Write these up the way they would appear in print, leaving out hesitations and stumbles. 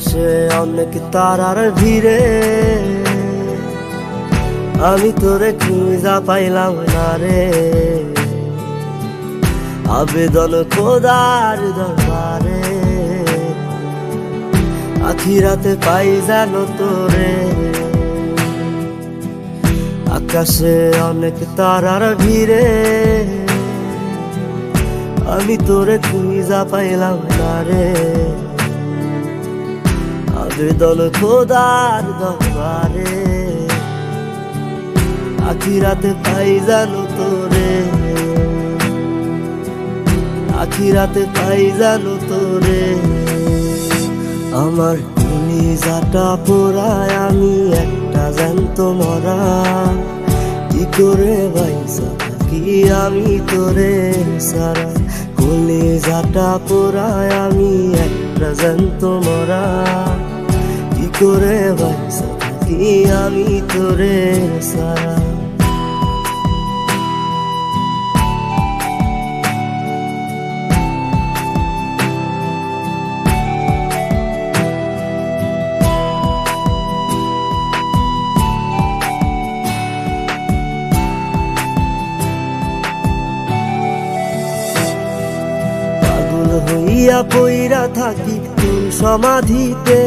আকাশে অনেক তারার ভিড়ে আমি তোরে খুঁজা পাইলাম না রে। আবেদন খোদার দরবারে, আখিরাতে পাই জানো তোরে। আকাশে অনেক তারার ভিড়ে আমি তোরে খুঁজা পাইলাম না রে। আবেদন খোদার দরবারে, আখিরাতে পাই জানো তোরে। আখিরাতে পাই জানো তোরে। আমার কলিজাটা পোড়ায় আমি একটা জ্যান্ত মরা। কি করে বাইসা থাকি আমি তোরে সারা। কলিজাটা পোড়ায় আমি একটা জ্যান্ত মরা। কি করে বাইসা থাকি আমি তোরে সারা। হইয়া পইরা থাকি তোর সমাধিতে,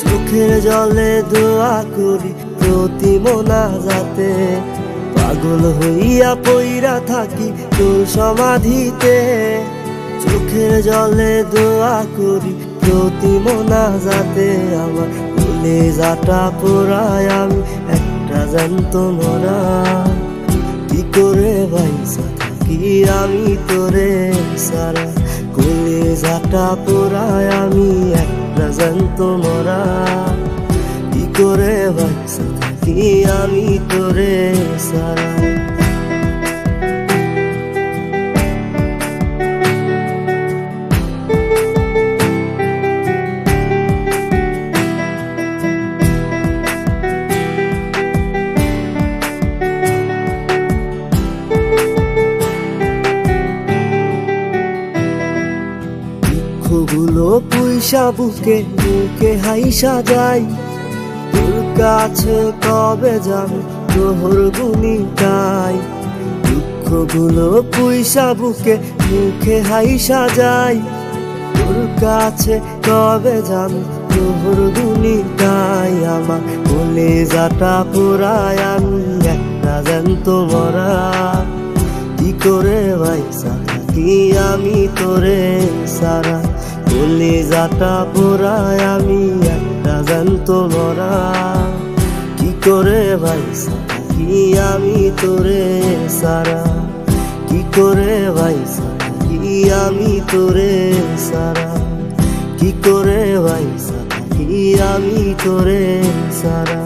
চোখের জলে দোয়া করি প্রতি মোনাজাতে। পাগল হইয়া পইরা থাকি তোর সমাধিতে, চোখের জলে দোয়া করি প্রতি মোনাজাতে। আমার কলিজাটা পোড়ায় আমি একটা জ্যান্ত মরা। কি করে বাইসা থাকি আমি তোরে সারা। কলিজাটা পোড়ায় আমি একটা জ্যান্ত মরা। কি করে বাইসা থাকি আমি তোরে সারা। গুলো পুইসা বুকে বুকে হাইসা যাই, তোর কাছে কবে যাবে তোর গুনি গাই। দুঃখগুলো পুইসা বুকে মুখে হাইসা যাই, তোর কাছে কবে যাবে তোর গুনি গাই। আমার কলিজাটা পোড়ায় আমি একটা জ্যান্ত মরা। কি করে বাইসা থাকি আমি তোরে সারা। কলিজাটা পোড়ায় আমি একটা জ্যান্ত মরা। কি করে বাইসা থাকি আমি তোরে সারা। কি করে বাইসা থাকি আমি তোরে সারা। কি করে বাইসা থাকি আমি তোরে সারা।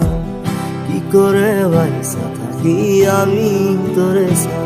কি করে বাইসা থাকি আমি তোরে সারা।